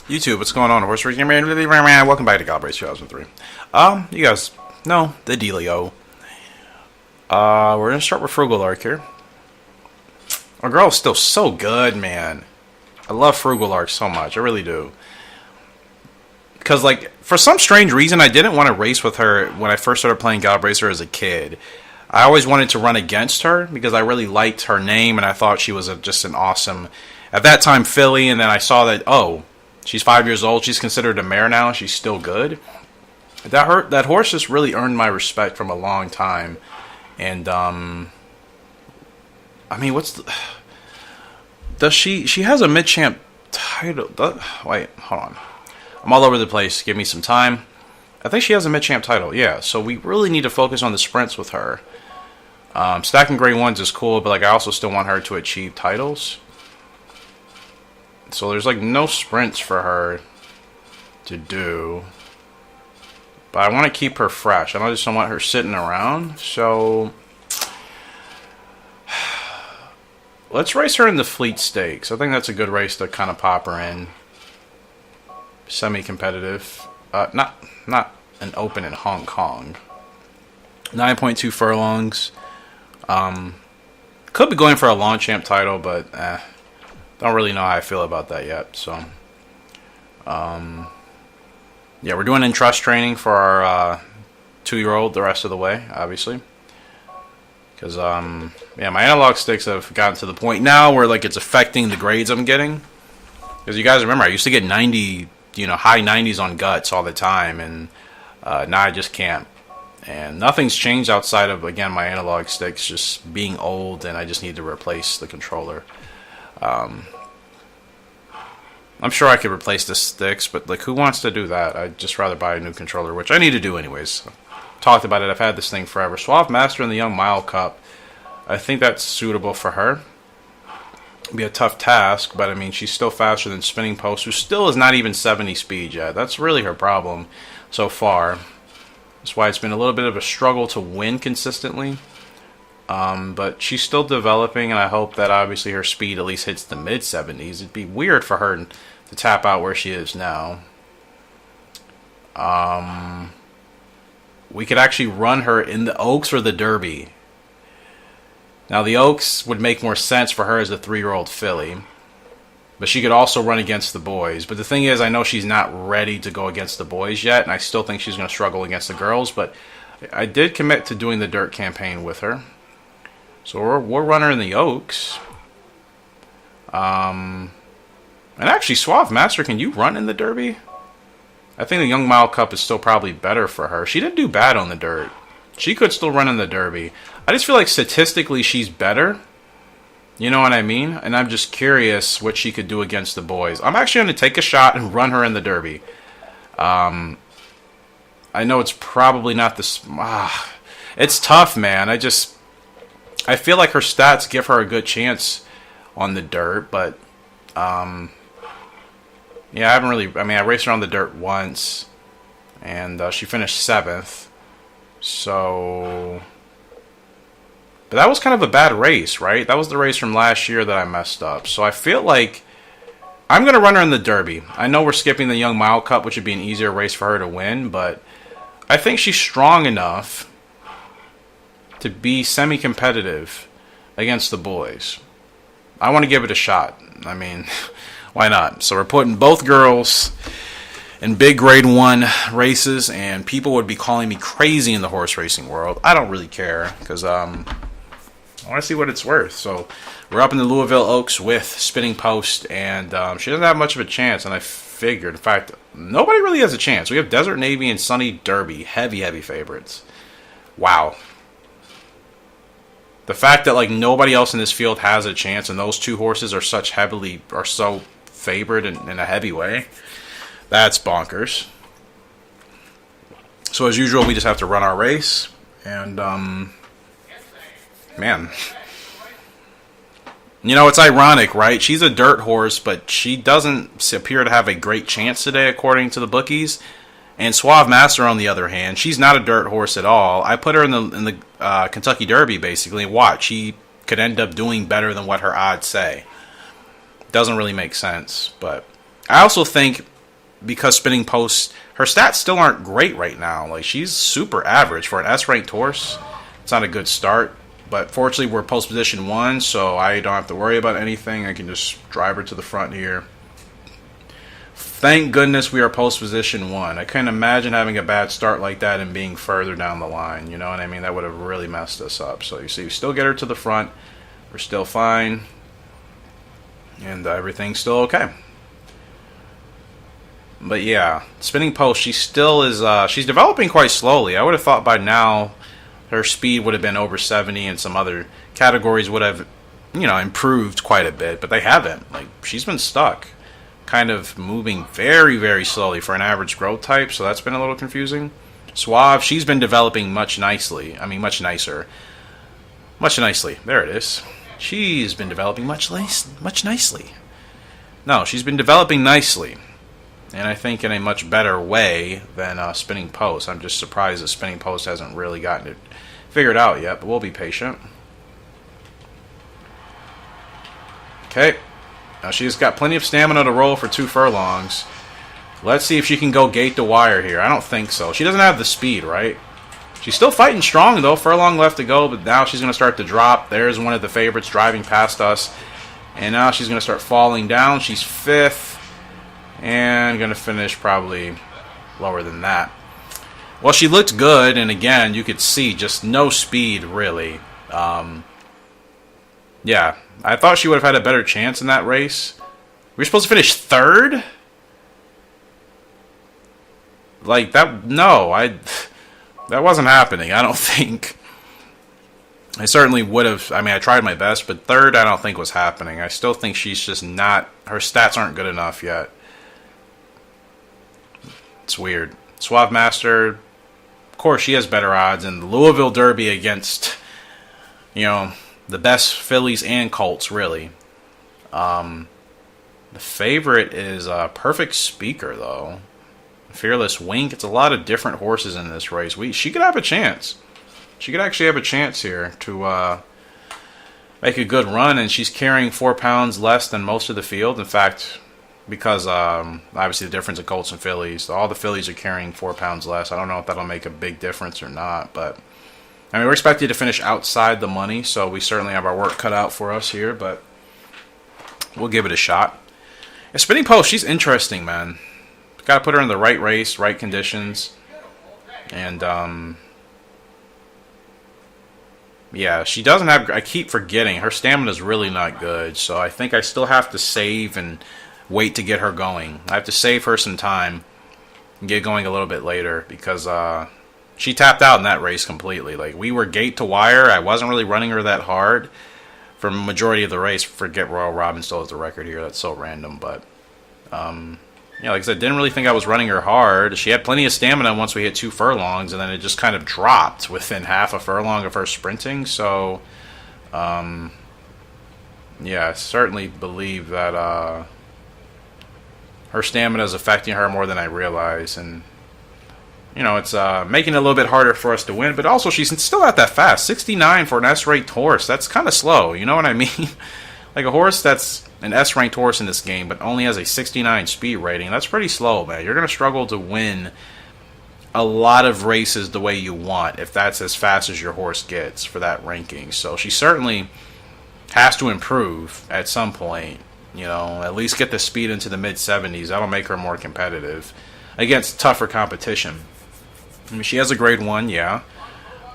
YouTube, what's going on? Horse Racing Man, welcome back to Gallop 2003. You guys know the dealio. We're gonna start with Frugal Arc here. Our girl is still so good, man. I love Frugal Arc so much, I really do. Because, like, for some strange reason, I didn't want to race with her when I first started playing Gallop Racer as a kid. I always wanted to run against her because I really liked her name and I thought she was just an awesome, at that time, filly. And then I saw that, oh, she's 5 years old. She's considered a mare now. She's still good. That horse just really earned my respect from a long time. And I mean, does she has a mid-champ title? Wait, hold on. I'm all over the place. Give me some time. I think she has a mid-champ title. Yeah. So we really need to focus on the sprints with her. Stacking grade ones is cool, but like I also still want her to achieve titles. So there's like no sprints for her to do. But I want to keep her fresh. I just don't want her sitting around. So let's race her in the Fleet Stakes. I think that's a good race to kind of pop her in. Semi-competitive. Not an open in Hong Kong. 9.2 furlongs. Could be going for a Longchamp title, but don't really know how I feel about that yet. So, yeah, we're doing in-trust training for our 2-year-old the rest of the way, obviously. Because, yeah, my analog sticks have gotten to the point now where, like, it's affecting the grades I'm getting. Because you guys remember, I used to get 90, high 90s on guts all the time, and now I just can't. And nothing's changed outside of, again, my analog sticks just being old, and I just need to replace the controller. I'm sure I could replace the sticks, but like, who wants to do that? I'd just rather buy a new controller, which I need to do anyways. Talked about it. I've had this thing forever. Suave Master in the Young Mile Cup. I think that's suitable for her. It'd be a tough task, but I mean, she's still faster than Spinning Post, who still is not even 70 speed yet. That's really her problem so far. That's why it's been a little bit of a struggle to win consistently. But she's still developing, and I hope that obviously her speed at least hits the mid-70s. It'd be weird for her to tap out where she is now. We could actually run her in the Oaks or the Derby. Now, the Oaks would make more sense for her as a 3-year-old filly. But she could also run against the boys. But the thing is, I know she's not ready to go against the boys yet, and I still think she's going to struggle against the girls. But I did commit to doing the dirt campaign with her. So we'll run her in the Oaks. And actually, Suave Master, can you run in the Derby? I think the Young Mile Cup is still probably better for her. She didn't do bad on the dirt. She could still run in the Derby. I just feel like statistically she's better. You know what I mean? And I'm just curious what she could do against the boys. I'm actually going to take a shot and run her in the Derby. I know it's probably not this... it's tough, man. I feel like her stats give her a good chance on the dirt, but... yeah, I haven't really... I mean, I raced her on the dirt once, and she finished 7th. So... But that was kind of a bad race, right? That was the race from last year that I messed up. So I feel like I'm going to run her in the Derby. I know we're skipping the Young Mile Cup, which would be an easier race for her to win, but I think she's strong enough to be semi-competitive against the boys. I want to give it a shot. I mean, why not? So we're putting both girls in big grade 1 races, and people would be calling me crazy in the horse racing world. I don't really care, because I want to see what it's worth. So we're up in the Louisville Oaks with Spinning Post, and she doesn't have much of a chance, and I figured, in fact, nobody really has a chance. We have Desert Navy and Sunny Derby, heavy favorites. Wow. The fact that like nobody else in this field has a chance, and those two horses are so favored in a heavy way, that's bonkers. So as usual, we just have to run our race, and man, it's ironic, right? She's a dirt horse, but she doesn't appear to have a great chance today, according to the bookies. And Suave Master, on the other hand, she's not a dirt horse at all. I put her in the Kentucky Derby, basically, and watch, she could end up doing better than what her odds say. Doesn't really make sense, but I also think because Spinning Post, her stats still aren't great right now. Like, she's super average for an S-ranked horse. It's not a good start. But fortunately, we're post position 1, so I don't have to worry about anything. I can just drive her to the front here. Thank goodness we are post position 1. I couldn't imagine having a bad start like that and being further down the line. You know what I mean? That would have really messed us up. So you see, we still get her to the front. We're still fine. And everything's still okay. But yeah, Spinning Post, she still is, she's developing quite slowly. I would have thought by now her speed would have been over 70 and some other categories would have, you know, improved quite a bit. But they haven't. Like, she's been stuck. Kind of moving very, very slowly for an average growth type. So that's been a little confusing. Suave, she's been developing much nicely. I mean, much nicer. Much nicely. There it is. She's been developing much nicely. No, she's been developing nicely. And I think in a much better way than Spinning Post. I'm just surprised that Spinning Post hasn't really gotten it figured out yet, but we'll be patient. Okay. Now she's got plenty of stamina to roll for 2 furlongs. Let's see if she can go gate the wire here. I don't think so. She doesn't have the speed, right? She's still fighting strong, though. Furlong left to go, but now she's going to start to drop. There's one of the favorites driving past us. And now she's going to start falling down. She's 5th. And going to finish probably lower than that. Well, she looked good, and again, you could see just no speed, really. Yeah, I thought she would have had a better chance in that race. We were supposed to finish 3rd? Like, that, no, that wasn't happening, I don't think. I certainly would have, I mean, I tried my best, but 3rd I don't think was happening. I still think she's just not, her stats aren't good enough yet. It's weird. Suave Master, of course, she has better odds in the Louisville Derby against, you know, the best fillies and colts, really. The favorite is Perfect Speaker, though. Fearless Wink. It's a lot of different horses in this race. She could have a chance. She could actually have a chance here to make a good run, and she's carrying 4 pounds less than most of the field. In fact, because obviously the difference in colts and fillies, all the fillies are carrying 4 pounds less. I don't know if that'll make a big difference or not, but I mean, we're expected to finish outside the money, so we certainly have our work cut out for us here, but we'll give it a shot. And Spinning Post, she's interesting, man. Got to put her in the right race, right conditions, and yeah, she doesn't have, I keep forgetting, her stamina's really not good, so I think I still have to save and wait to get her going. I have to save her some time and get going a little bit later, because she tapped out in that race completely. Like, we were gate to wire. I wasn't really running her that hard for the majority of the race. Forget Royal Robin still has the record here. That's so random, but yeah, like I said, didn't really think I was running her hard. She had plenty of stamina once we hit 2 furlongs, and then it just kind of dropped within half a furlong of her sprinting. So yeah, I certainly believe that her stamina is affecting her more than I realize, and you know, it's making it a little bit harder for us to win, but also she's still not that fast. 69 for an S-ranked horse. That's kind of slow, you know what I mean? Like, a horse that's an S-ranked horse in this game, but only has a 69 speed rating. That's pretty slow, man. You're going to struggle to win a lot of races the way you want if that's as fast as your horse gets for that ranking. So she certainly has to improve at some point, you know, at least get the speed into the mid-70s. That'll make her more competitive against tougher competition. I mean, she has a grade 1, yeah.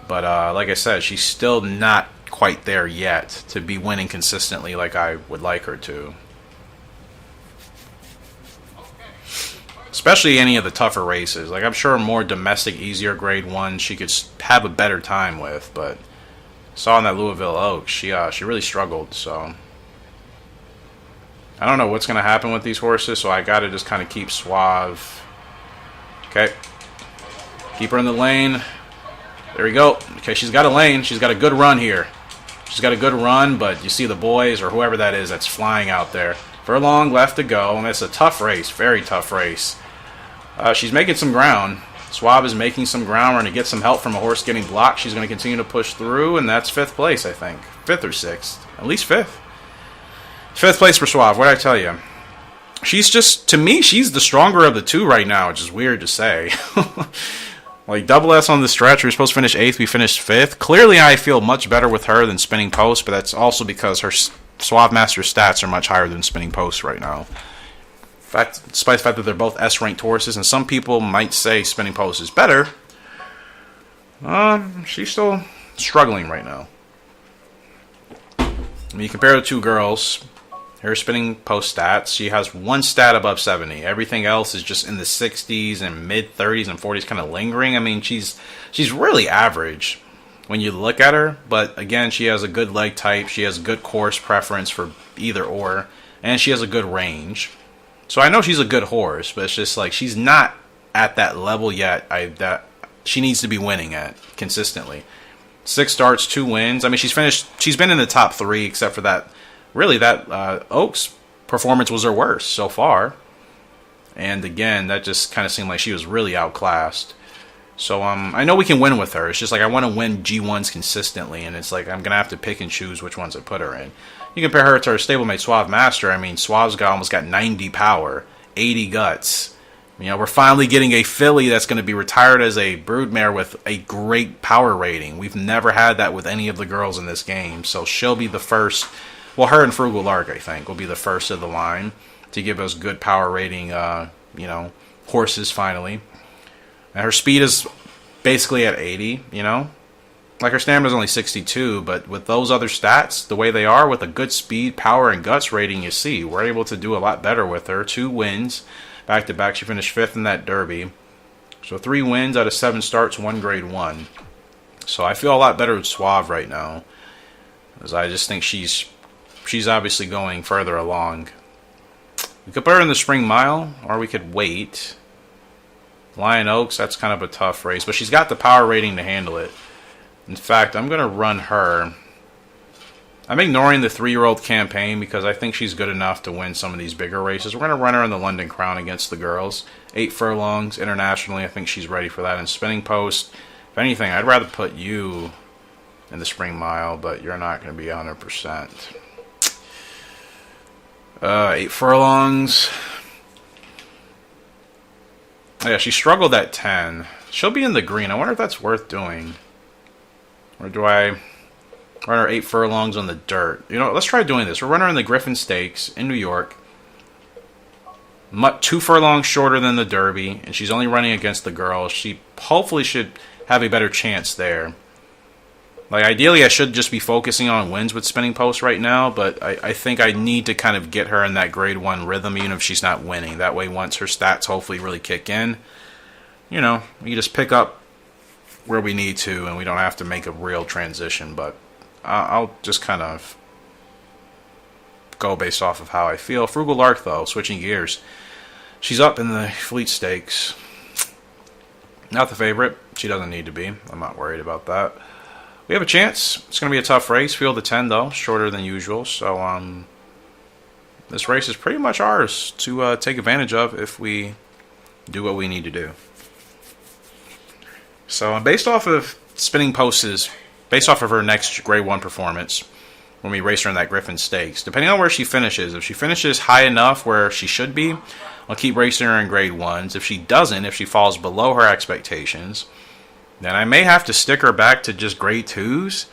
But like I said, she's still not quite there yet to be winning consistently like I would like her to. Especially any of the tougher races. Like, I'm sure more domestic, easier grade 1 she could have a better time with. But saw in that Louisville Oaks, she really struggled. So I don't know what's going to happen with these horses, so I got to just kind of keep Suave. Okay. Keep her in the lane. There we go. Okay, she's got a lane. She's got a good run here. She's got a good run, but you see the boys or whoever that is that's flying out there. Furlong left to go, and it's a tough race. Very tough race. She's making some ground. Suave is making some ground. We're going to get some help from a horse getting blocked. She's going to continue to push through, and that's 5th place, I think. 5th or 6th. At least 5th. 5th place for Suave. What did I tell you? she's just, to me, she's the stronger of the two right now, which is weird to say. Like, double S on the stretch, we were supposed to finish 8th, we finished 5th. Clearly, I feel much better with her than spinning post, but that's also because her Suave Master stats are much higher than spinning post right now. Despite the fact that they're both S-ranked horses, and some people might say spinning post is better, she's still struggling right now. When you compare the two girls, her spinning post stats, she has one stat above 70. Everything else is just in the 60s and mid-30s and 40s, kind of lingering. I mean, she's really average when you look at her. But again, she has a good leg type. She has good course preference for either or. And she has a good range. So I know she's a good horse, but it's just like she's not at that level yet that she needs to be winning at consistently. 6 starts, 2 wins. I mean, she's been in the top 3 except for that. Really, that Oaks performance was her worst so far. And again, that just kind of seemed like she was really outclassed. So I know we can win with her. It's just like I want to win G1s consistently. And it's like I'm going to have to pick and choose which ones I put her in. You compare her to her stablemate Suave Master. I mean, Suave's almost got 90 power, 80 guts. You know, we're finally getting a filly that's going to be retired as a broodmare with a great power rating. We've never had that with any of the girls in this game. So she'll be the first. Well, her and Frugal Lark, I think, will be the first of the line to give us good power rating, horses finally. And her speed is basically at 80, Like her stamina is only 62, but with those other stats, the way they are, with a good speed, power, and guts rating, you see, we're able to do a lot better with her. 2 wins back to back. She finished 5th in that Derby. So 3 wins out of 7 starts, 1 grade 1. So I feel a lot better with Suave right now, as I just think she's obviously going further along. We could put her in the Spring Mile, or we could wait. Lion Oaks, that's kind of a tough race, but she's got the power rating to handle it. In fact, I'm going to run her. I'm ignoring the 3-year-old campaign because I think she's good enough to win some of these bigger races. We're going to run her in the London Crown against the girls. 8 furlongs internationally. I think she's ready for that. And spinning post, if anything, I'd rather put you in the Spring Mile, but you're not going to be 100%. 8 furlongs. Yeah, she struggled at 10. She'll be in the green. I wonder if that's worth doing. Or do I run her 8 furlongs on the dirt? Let's try doing this. We'll run her in the Griffin Stakes in New York. 2 furlongs shorter than the Derby, and she's only running against the girls. She hopefully should have a better chance there. Like, ideally, I should just be focusing on wins with spinning post right now, but I think I need to kind of get her in that grade 1 rhythm, even if she's not winning. That way, once her stats hopefully really kick in, we just pick up where we need to, and we don't have to make a real transition. But I'll just kind of go based off of how I feel. Frugal Lark, though, switching gears. She's up in the Fleet Stakes. Not the favorite. She doesn't need to be. I'm not worried about that. We have a chance. It's going to be a tough race. Field of 10, though. Shorter than usual. So, this race is pretty much ours to take advantage of if we do what we need to do. So, based off of spinning posts, based off of her next grade 1 performance, when we race her in that Griffin Stakes, depending on where she finishes, if she finishes high enough where she should be, I'll keep racing her in grade 1s. If she doesn't, if she falls below her expectations, then I may have to stick her back to just grade 2s,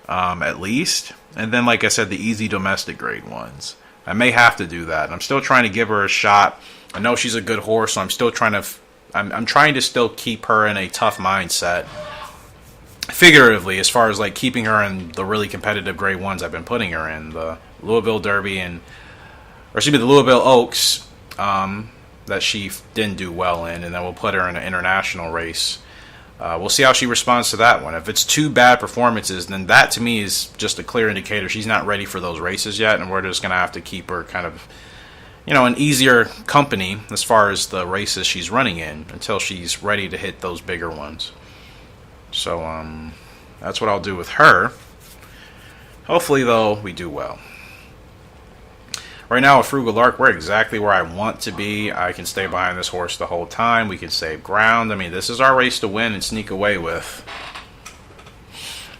at least. And then, like I said, the easy domestic grade 1s. I may have to do that. I'm still trying to give her a shot. I know she's a good horse, so I'm still trying to... I'm trying to still keep her in a tough mindset. Figuratively, as far as like keeping her in the really competitive grade 1s I've been putting her in. The Louisville Derby the Louisville Oaks, that she didn't do well in. And then we'll put her in an international race. We'll see how she responds to that one. If it's 2 bad performances, then that to me is just a clear indicator she's not ready for those races yet, and we're just going to have to keep her kind of, an easier company as far as the races she's running in until she's ready to hit those bigger ones. So that's what I'll do with her. Hopefully, though, we do well. Right now, with Frugal Lark, we're exactly where I want to be. I can stay behind this horse the whole time. We can save ground. I mean, this is our race to win and sneak away with.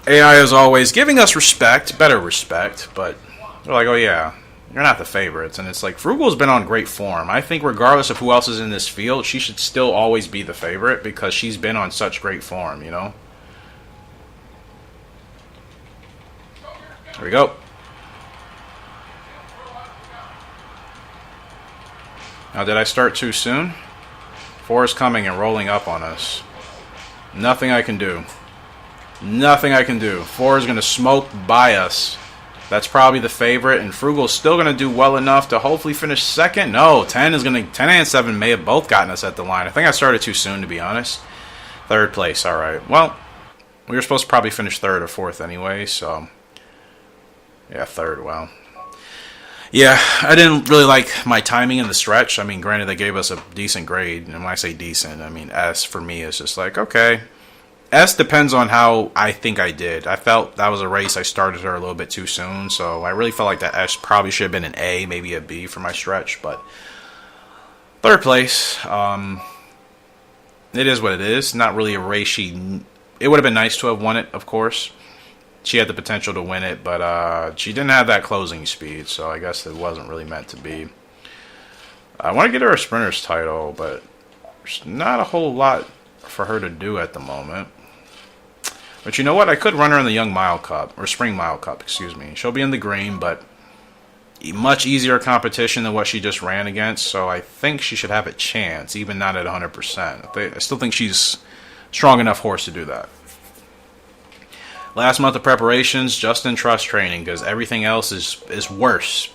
AI, as always, giving us respect, better respect, but they're like, oh yeah, You're not the favorites. And it's like, Frugal's been on great form. I think regardless of who else is in this field, she should still always be the favorite because she's been on such great form, you know? There we go. Now, did I start too soon? 4 is coming and rolling up on us. Nothing I can do. Nothing I can do. 4 is going to smoke by us. That's probably the favorite, and Frugal's still going to do well enough to hopefully finish second. No, 10 and 7 may have both gotten us at the line. I think I started too soon, to be honest. 3rd place, all right. Well, we were supposed to probably finish 3rd or 4th anyway, so yeah, 3rd. Well, yeah, I didn't really like my timing in the stretch. I mean, granted, they gave us a decent grade, and when I say decent, I mean S for me is just like, okay. S depends on how I think I did. I felt that was a race I started her a little bit too soon, so I really felt like that S probably should have been an A, maybe a B for my stretch, but 3rd place. It is what it is. Not really a race it would have been nice to have won it, of course. She had the potential to win it, but she didn't have that closing speed, so I guess it wasn't really meant to be. I want to get her a sprinter's title, but there's not a whole lot for her to do at the moment. But you know what? I could run her in the Young Mile Cup, or Spring Mile Cup, excuse me. She'll be in the green, but much easier competition than what she just ran against, so I think she should have a chance, even not at 100%. I still think she's strong enough horse to do that. Last month of preparations, just in trust training, because everything else is worse.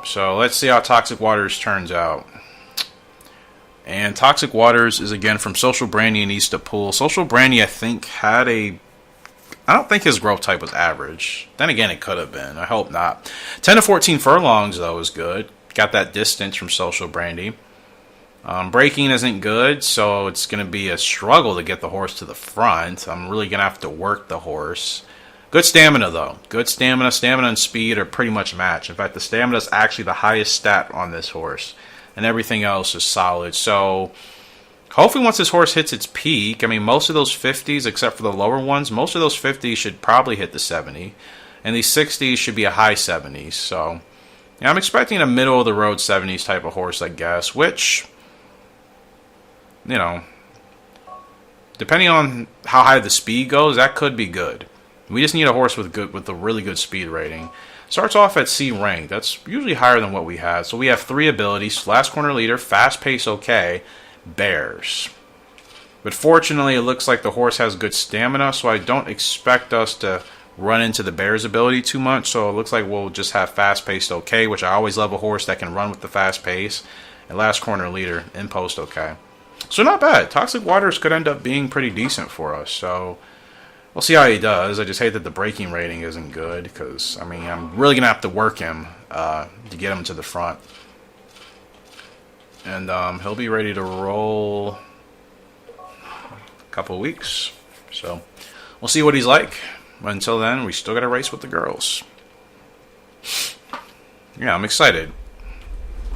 So let's see how Toxic Waters turns out. And Toxic Waters is again from Social Brandy and East of Pool. Social Brandy, I think, had I don't think his growth type was average. Then again, it could have been. I hope not. 10 to 14 furlongs, though, is good. Got that distance from Social Brandy. Braking isn't good, so it's going to be a struggle to get the horse to the front. I'm really going to have to work the horse. Good stamina, though. Good stamina. Stamina and speed are pretty much matched. In fact, the stamina is actually the highest stat on this horse. And everything else is solid. So hopefully once this horse hits its peak, I mean, most of those 50s, except for the lower ones, most of those 50s should probably hit the 70. And these 60s should be a high 70s. So yeah, I'm expecting a middle-of-the-road 70s type of horse, I guess, which, you know, depending on how high the speed goes, that could be good. We just need a horse with a really good speed rating. Starts off at C rank. That's usually higher than what we had. So we have 3 abilities. Last corner leader, fast pace okay, bears. But fortunately, it looks like the horse has good stamina, so I don't expect us to run into the bears ability too much. So it looks like we'll just have fast paced okay, which I always love a horse that can run with the fast pace. And last corner leader, in post okay. So not bad. Toxic Waters could end up being pretty decent for us. So we'll see how he does. I just hate that the braking rating isn't good because, I mean, I'm really going to have to work him to get him to the front. And he'll be ready to roll a couple of weeks. So we'll see what he's like. But until then, we still got to race with the girls. Yeah, I'm excited.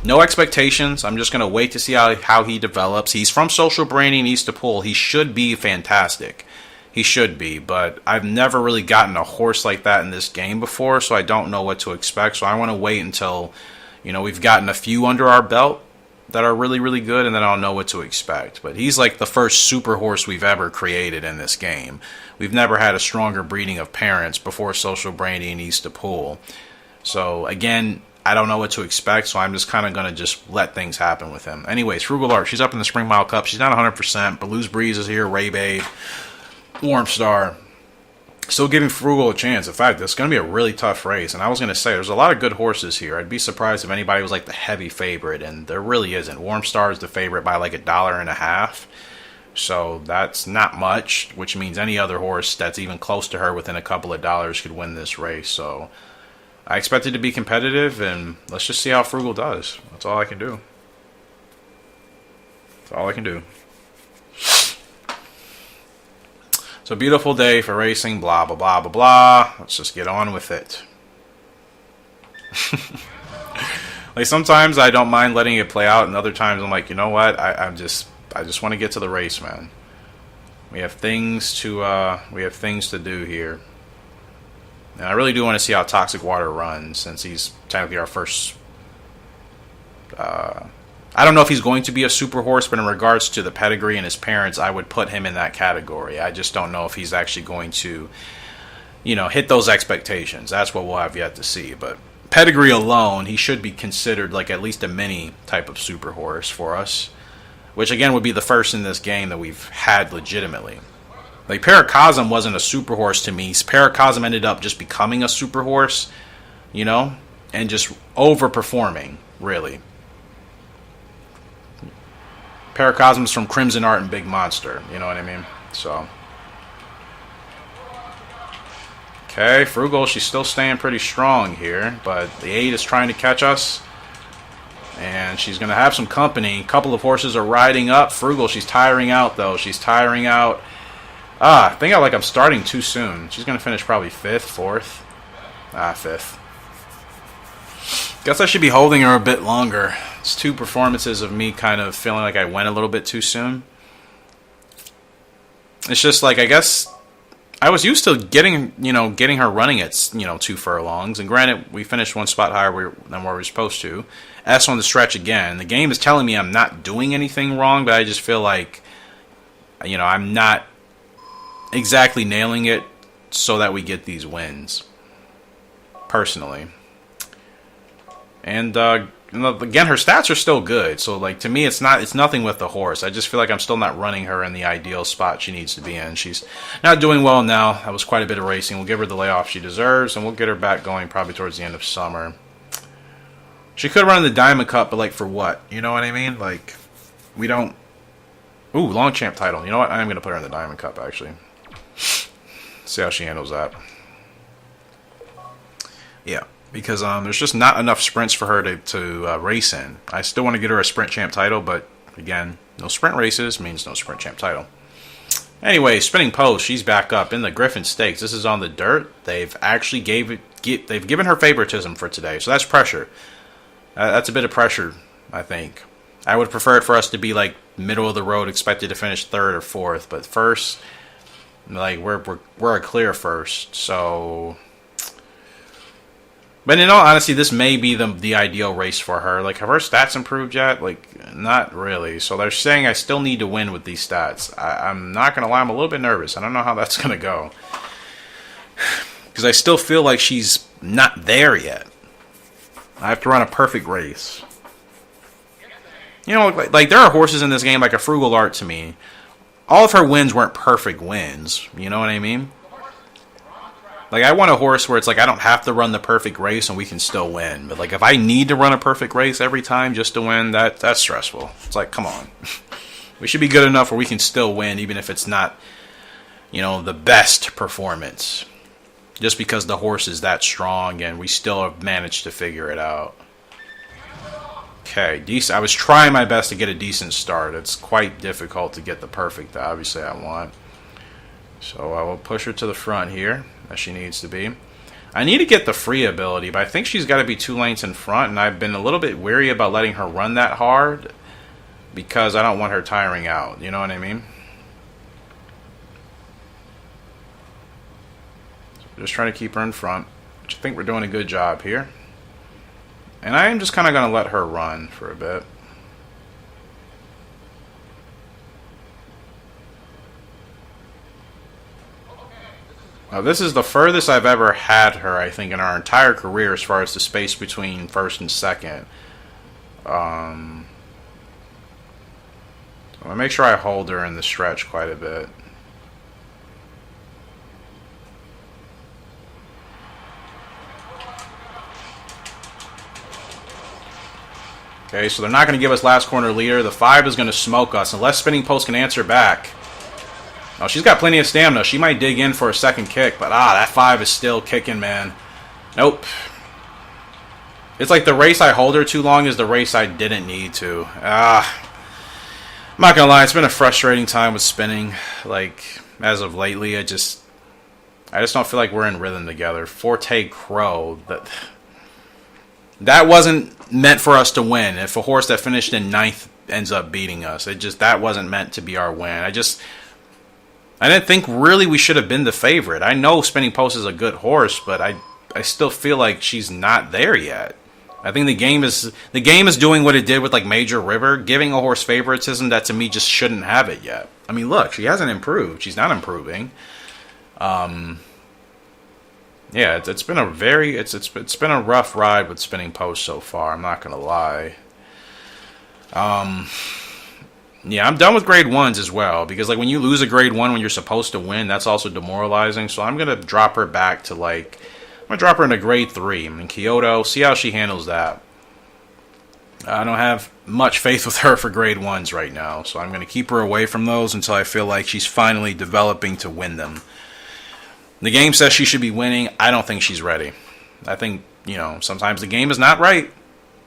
No expectations. I'm just going to wait to see how he develops. He's from Social Brandy and East of Pool. He should be fantastic. He should be, but I've never really gotten a horse like that in this game before, so I don't know what to expect. So I want to wait until, you know, we've gotten a few under our belt that are really, really good, and then I'll know what to expect. But he's like the first super horse we've ever created in this game. We've never had a stronger breeding of parents before Social Brandy and East of Pool. So again, I don't know what to expect, so I'm just kind of going to just let things happen with him. Anyways, Frugal Art, she's up in the Spring Mile Cup. She's not 100%. Blues Breeze is here, Ray Babe, Warm Star. Still giving Frugal a chance. In fact, it's going to be a really tough race. And I was going to say, there's a lot of good horses here. I'd be surprised if anybody was like the heavy favorite, and there really isn't. Warm Star is the favorite by like $1.50. So that's not much, which means any other horse that's even close to her within a couple of dollars could win this race. So I expect it to be competitive, and let's just see how Frugal does. That's all I can do. That's all I can do. It's a beautiful day for racing, blah, blah, blah, blah, blah. Let's just get on with it. Like, sometimes I don't mind letting it play out, and other times I'm like, you know what? I just want to get to the race, man. We have things to do here. And I really do want to see how Toxic Water runs, since he's technically our first... I don't know if he's going to be a super horse, but in regards to the pedigree and his parents, I would put him in that category. I just don't know if he's actually going to, hit those expectations. That's what we'll have yet to see. But pedigree alone, he should be considered like at least a mini type of super horse for us, which again would be the first in this game that we've had legitimately. Like, Paracosm wasn't a super horse to me. Paracosm ended up just becoming a super horse, and just overperforming, really. Paracosm's from Crimson Art and Big Monster, you know what I mean? So. Okay, Frugal, she's still staying pretty strong here, but the 8 is trying to catch us. And she's going to have some company. A couple of horses are riding up. Frugal, she's tiring out, though. She's tiring out. I think I'm starting too soon. She's going to finish probably 5th, 4th. 5th. Guess I should be holding her a bit longer. It's 2 performances of me kind of feeling like I went a little bit too soon. It's just like, I guess I was used to getting her running at, 2 furlongs. And granted, we finished 1 spot higher than where we were supposed to. S on the stretch again. The game is telling me I'm not doing anything wrong, but I just feel like, I'm not exactly nailing it so that we get these wins. Personally. And again, her stats are still good. So like, to me, it's nothing with the horse. I just feel like I'm still not running her in the ideal spot she needs to be in. She's not doing well now. That was quite a bit of racing. We'll give her the layoff she deserves, and we'll get her back going probably towards the end of summer. She could run the Diamond Cup, but like, for what? You know what I mean? Like, we don't... Ooh, long champ title. You know what? I am going to put her in the Diamond Cup, actually. See how she handles that. Yeah. Because there's just not enough sprints for her to race in. I still want to get her a sprint champ title, but again, no sprint races means no sprint champ title. Anyway, Spinning Post, she's back up in the Griffin Stakes. This is on the dirt. They've actually they've given her favoritism for today, so that's pressure. That's a bit of pressure, I think. I would prefer it for us to be like middle of the road, expected to finish 3rd or 4th, but first, like we're a clear first, so. But in all honesty, this may be the ideal race for her. Like, have her stats improved yet? Like, not really. So they're saying I still need to win with these stats. I'm not going to lie, I'm a little bit nervous. I don't know how that's going to go. Because I still feel like she's not there yet. I have to run a perfect race. Like there are horses in this game, like a Frugal Art to me. All of her wins weren't perfect wins. You know what I mean? Like, I want a horse where it's like I don't have to run the perfect race and we can still win. But, like, if I need to run a perfect race every time just to win, that's stressful. It's like, come on. We should be good enough where we can still win, even if it's not, the best performance. Just because the horse is that strong and we still have managed to figure it out. Okay, decent. I was trying my best to get a decent start. It's quite difficult to get the perfect that obviously I want. So I will push her to the front here, as she needs to be. I need to get the free ability, but I think she's got to be 2 lengths in front, and I've been a little bit weary about letting her run that hard because I don't want her tiring out. You know what I mean? So just trying to keep her in front, which I think we're doing a good job here. And I am just kind of going to let her run for a bit. Now, this is the furthest I've ever had her, I think, in our entire career as far as the space between 1st and 2nd. So I'm going to make sure I hold her in the stretch quite a bit. Okay, so they're not going to give us last corner leader. The 5 is going to smoke us unless Spinning Post can answer back. Oh, she's got plenty of stamina. She might dig in for a second kick, but that 5 is still kicking, man. Nope. It's like the race I hold her too long is the race I didn't need to. I'm not gonna lie, it's been a frustrating time with spinning. Like, as of lately, I just don't feel like we're in rhythm together. Forte Crow, that wasn't meant for us to win. If a horse that finished in 9th ends up beating us, that wasn't meant to be our win. I didn't think really we should have been the favorite. I know Spinning Post is a good horse, but I still feel like she's not there yet. I think the game is doing what it did with like Major River, giving a horse favoritism that to me just shouldn't have it yet. I mean, look, she hasn't improved. She's not improving. Yeah, it's been a very it's been a rough ride with Spinning Post so far. I'm not gonna lie. Yeah, I'm done with grade ones as well because like when you lose a grade one when you're supposed to win, that's also demoralizing. So I'm gonna drop her back to like I'm gonna drop her into grade 3. I mean Kyoto, see how she handles that. I don't have much faith with her for grade ones right now, so I'm gonna keep her away from those until I feel like she's finally developing to win them. The game says she should be winning. I don't think she's ready. I think, sometimes the game is not right,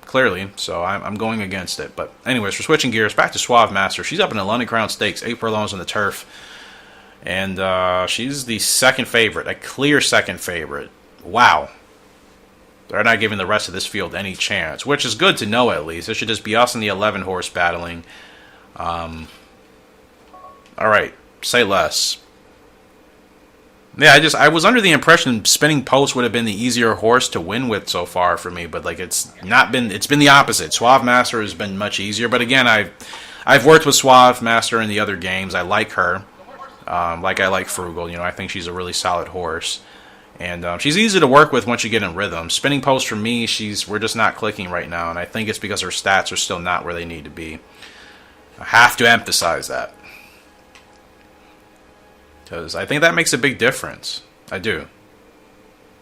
clearly, so I'm going against it. But anyways, we're switching gears. Back to Suave Master. She's up in the London Crown Stakes, 8 furlongs on the turf. And she's the second favorite, a clear second favorite. Wow. They're not giving the rest of this field any chance, which is good to know at least. It should just be us and the 11 horse battling. All right, say less. Yeah, I was under the impression Spinning Post would have been the easier horse to win with so far for me, but like it's been the opposite. Suave Master has been much easier, but again, I've worked with Suave Master in the other games. I like her, like I like Frugal. I think she's a really solid horse, and she's easy to work with once you get in rhythm. Spinning Post for me, we're just not clicking right now, and I think it's because her stats are still not where they need to be. I have to emphasize that. Because I think that makes a big difference. I do.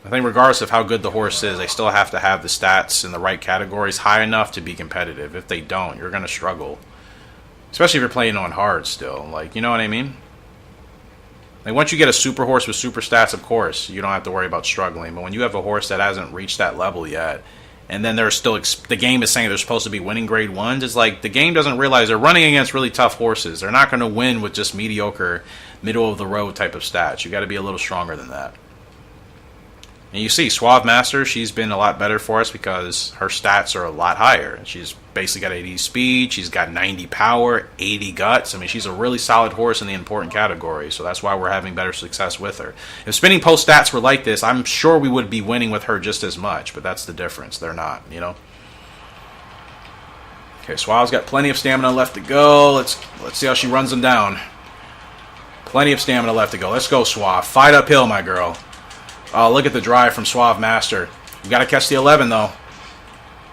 I think regardless of how good the horse is, they still have to have the stats in the right categories high enough to be competitive. If they don't, you're going to struggle. Especially if you're playing on hard still. Like, you know what I mean? Like, once you get a super horse with super stats, of course, you don't have to worry about struggling. But when you have a horse that hasn't reached that level yet, and then they're still, the game is saying they're supposed to be winning grade ones, it's like the game doesn't realize they're running against really tough horses. They're not going to win with just mediocre, middle of the road type of stats. You got to be a little stronger than that. And you see, Suave Master, she's been a lot better for us because her stats are a lot higher. She's basically got 80 speed, she's got 90 power, 80 guts. I mean, she's a really solid horse in the important category, so that's why we're having better success with her. If Spinning Post stats were like this, I'm sure we would be winning with her just as much, but that's the difference. They're not, Okay, Suave's got plenty of stamina left to go. Let's see how she runs them down. Plenty of stamina left to go. Let's go, Suave. Fight uphill, my girl. Oh, look at the drive from Suave Master. You got to catch the 11, though.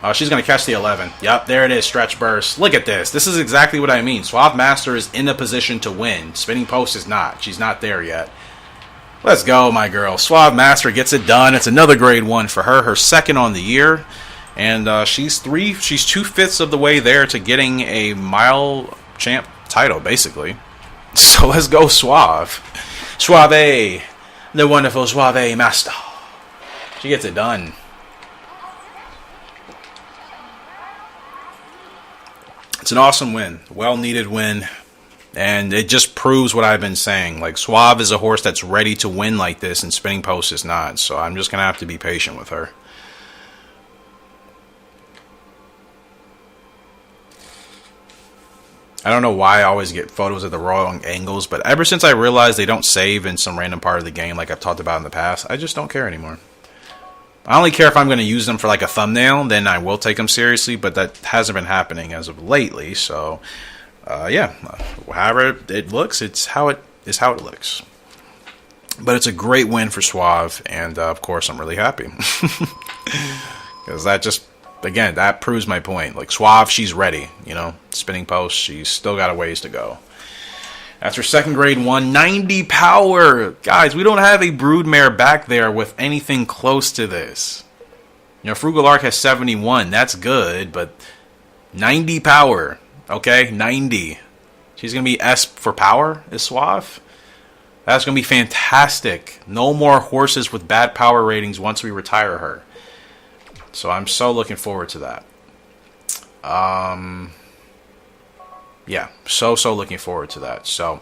Oh, she's going to catch the 11. Yep, there it is, stretch burst. Look at this. This is exactly what I mean. Suave Master is in a position to win. Spinning Post is not. She's not there yet. Let's go, my girl. Suave Master gets it done. It's another grade 1 for her. Her second on the year. And she's 2/5 of the way there to getting a mile champ title, basically. So let's go, Suave. Suave. The wonderful Suave Master. She gets it done. It's an awesome win. Well-needed win. And it just proves what I've been saying. Like, Suave is a horse that's ready to win like this, and Spinning Post is not. So I'm just going to have to be patient with her. I don't know why I always get photos at the wrong angles, but ever since I realized they don't save in some random part of the game like I've talked about in the past, I just don't care anymore. I only care if I'm going to use them for like a thumbnail, then I will take them seriously, but that hasn't been happening as of lately, so yeah, however it looks, it's how it looks. But it's a great win for Suave, and of course I'm really happy. Because that just... Again, that proves my point. Like, Suave, she's ready, Spinning Post, she's still got a ways to go. After second grade 1, 90 power. Guys, we don't have a broodmare back there with anything close to this. Frugal Arc has 71. That's good, but 90 power. Okay, 90. She's going to be S for power, is Suave. That's going to be fantastic. No more horses with bad power ratings once we retire her. So I'm so looking forward to that. Yeah, so looking forward to that. So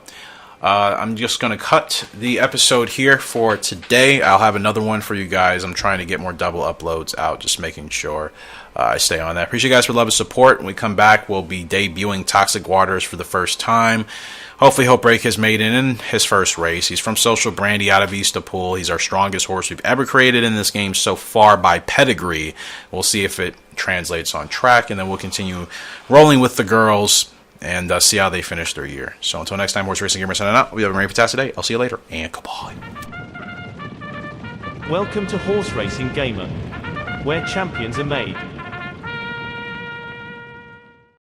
I'm just going to cut the episode here for today. I'll have another one for you guys. I'm trying to get more double uploads out, just making sure I stay on that. Appreciate you guys for love and support. When we come back, we'll be debuting Toxic Waters for the first time. Hopefully he'll break his maiden in his first race. He's from Social Brandy out of Eastapool. He's our strongest horse we've ever created in this game so far by pedigree. We'll see if it translates on track, and then we'll continue rolling with the girls and see how they finish their year. So until next time, Horse Racing Gamer signing out. We have a very fantastic day. I'll see you later, and goodbye. Welcome to Horse Racing Gamer, where champions are made.